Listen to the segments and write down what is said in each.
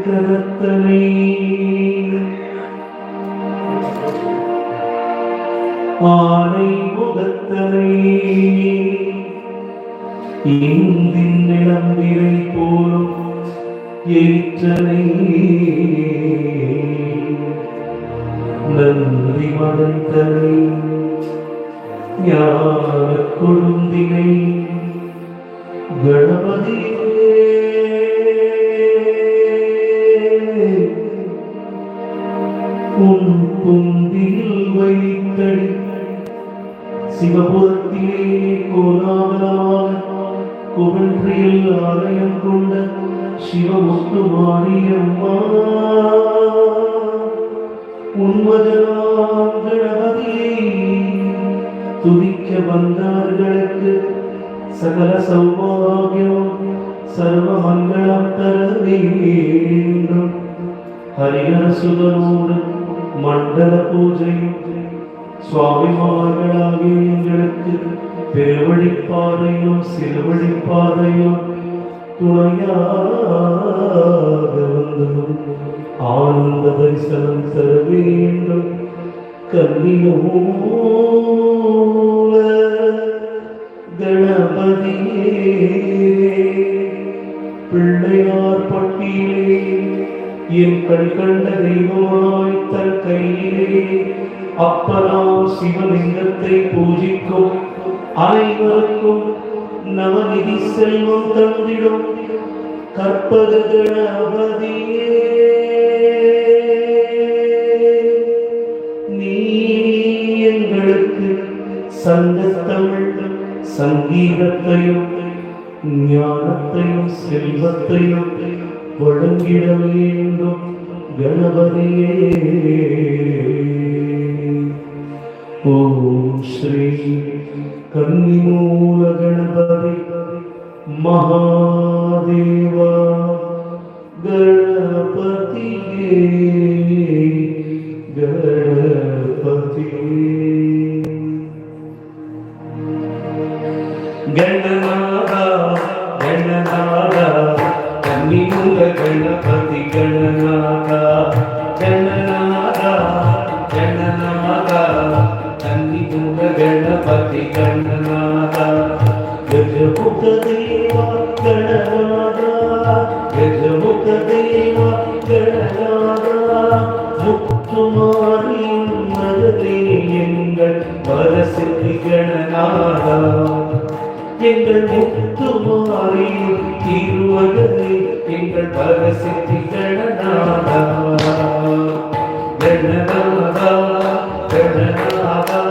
கரத்தனை ஆனை முகத்தனை இந்தின் நிலம்பிரை போலும் ஏற்றனை நன்றி மடத்தனை ஞான கொழுந்தினை கணபதியே உன் குந்தில் வைத்தடி சிவபுரத்திலே கோலாகலமாக குவன்றியில் ஆலயம் கொண்ட சிவமுத்து மாரியம்மா உன்மதனாம் கணபதியை துதிக்க வந்தார்களுக்கு சகல சௌபாகியம் சர்வ மங்களம் தர வேண்டும். ஹரிஹர சுதனோடு மண்டல பூஜையும் சுவாமிமார்களாகிய எங்களுக்கு பெருவழிப்பாதையும் சிறுவழிப்பாதையும் துணையாக வந்து ஆனந்த தரிசனம் தர வேண்டும். கன்னிமூல கணபதியே பிள்ளையார் பட்டியிலே என் கண் கண்ட தெய்வமாய் தன் கையிலே அப்பனாம் சிவலிங்கத்தை பூஜிக்கும் அனைவருக்கும் நவநிதி செல்வம் தந்திடும் கற்பக கணபதியே நீ எங்களுக்கு சங்கத்தமிழ் சங்கீதத்தையும் ஞானத்தையும் செல்வத்தையும் வழங்கிட வேண்டும் கணபதியே. ஓம் ஸ்ரீ கன்னிமூல கணபதி மகாதேவா கணபதியே கணபதியே. கணநாதா கணநாதா கன்னிமூல கணபதி கணநாதா கணநாதா கணநாதா கன்னிமூல கணபதி கணநாதா கஜமுக தேவா கணநாதா கஜமுக தேவா கணநாதா முத்துமாரியின் மதலே எங்கள் வரசித்தி கணநாதா எங்கள் முத்துமாரி திருவகனே எங்கள் வரசித்தி கணநாதா கணநாதா கணநாதா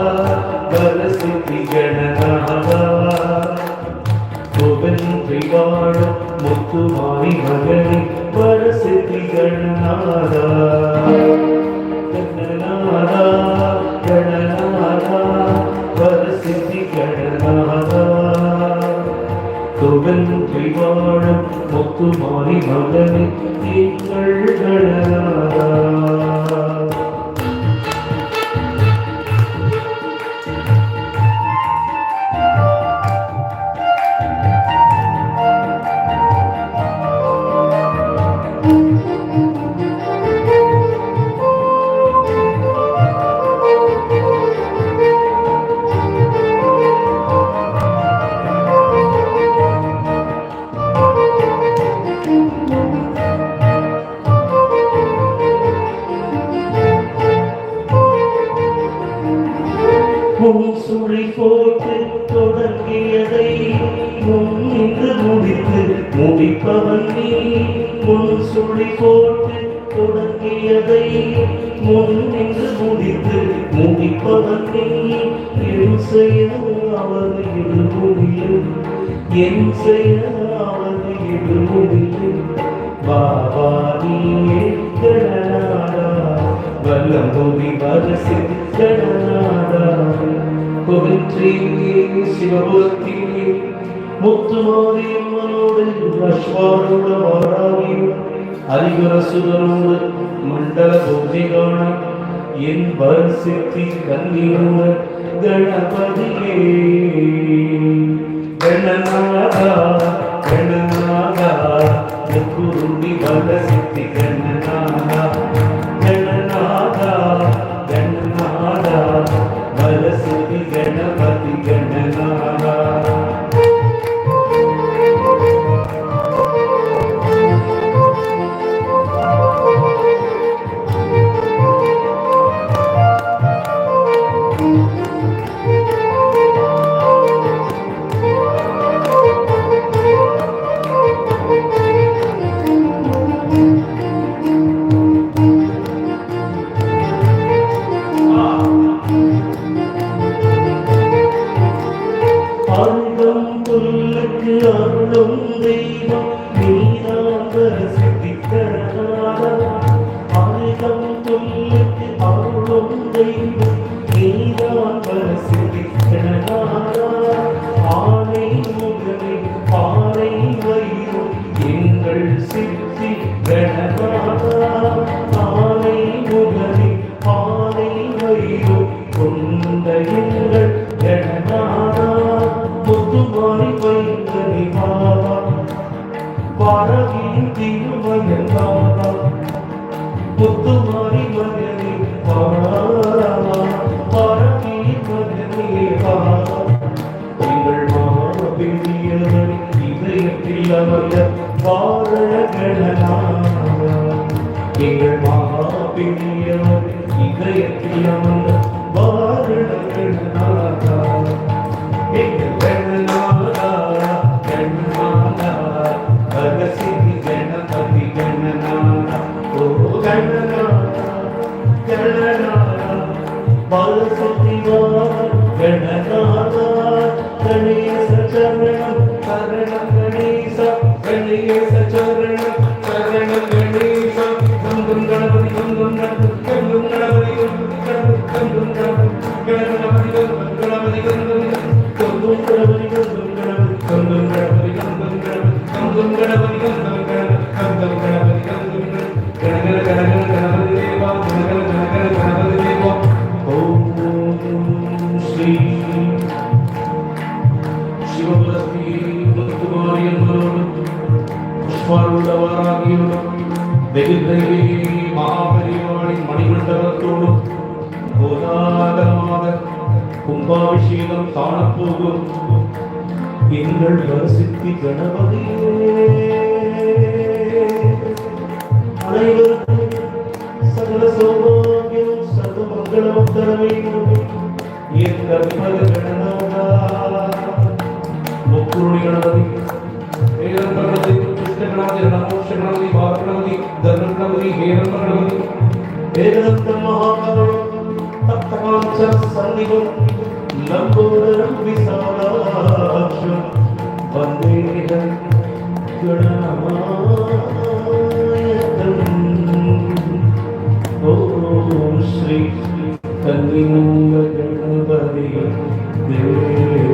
வரசித்தி கணநாதா கோவன்றி வாழும் முத்துமாரி மகனே வரசித்தி கணநாதா கணநாதா கணநாதா வரசித்தி கணநாதா கோவன்றி வாழும் முத்துமாரி மகனே எங்கள் கணநாதா. சுழி போட்டு தொடங்கியதை முன்னின்று முடித்து முடிப்பவன் நீ. முன் சுழி போட்டு தொடங்கியதை முன்னின்று முடித்து முடிப்பவன் நீ. என் செய்ய அவன் இது முடியும் என் செய்ய அவன் இது முடியும். பாபா நீயே கணநாதா வல்லமுடி வரசி கணநாதா கோவிற்றிலே சிவபுரத்திலே முத்துமாரியம்மனோடு அஸ்வாரோட வாராகியும் ஹரிஹர சுதனோடு மண்டல பூஜை காண என் வரசித்தி கன்னிமூல கணபதியே கணநாதா கணநாதா குருடி வரசித்தி பிரியவர் இதயத்தில் அமர்ந்த வாரண கணநாதா எங்கள் கணநாதா கணநாதா பரசித்தி கணபதி கணநாதா ஓ கணநாதா கணநாதா பரசித்தி கணநாதா கணேச சரணம் சரணம் கணேச கணேச சரணம் சரணம் கணேச கங்கம் கணபதி கங்கம் கணபதி கங்கம் கணபதி கங்கம் கணபதி கணபதி கணபதி கங்கம் கங்கம் கணபதி கங்கம் கணபதி கங்கம் கணபதி கங்கம் கணபதி கங்கம் கணபதி கங்கம் கணபதி கங்கம் கணபதி கணகர கணகர கணபதி தேவா கணகர கணகர கணபதி தேவா ஓம் ஸ்ரீ சிவபுரஸ்தி முத்துமாரியம்மனோடு புஷ்பாரூடவராகியோடும் வெகுதேவி மகாபரிவாளின் மணிமண்டபத்தோடும் கோலாகலமாக கும்பாபிஷேகம் காணப்போகும் எங்கள் வரசித்தி கணபதியே அனைவருக்கும் சகல சௌபாகியம் சர்வ மங்களம் தர வேண்டும் என் கற்பக கணநாதா முக்குருணி கணபதி ஏகம்ப கணபதி கிருஷ்ண கணபதி நமோஷ கணபதி பால கணபதி தர்ம கணபதி ஹேரம்ப கணபதி ஏகதந்த மகாகாலம் தப்தகாஞ்ச சன்னிதம் லம்போதரம் விசாலாட்சம் வந்தேகம் கணநாயகம் ஓம் ஸ்ரீ கன்னிமூல கணபதி தேவ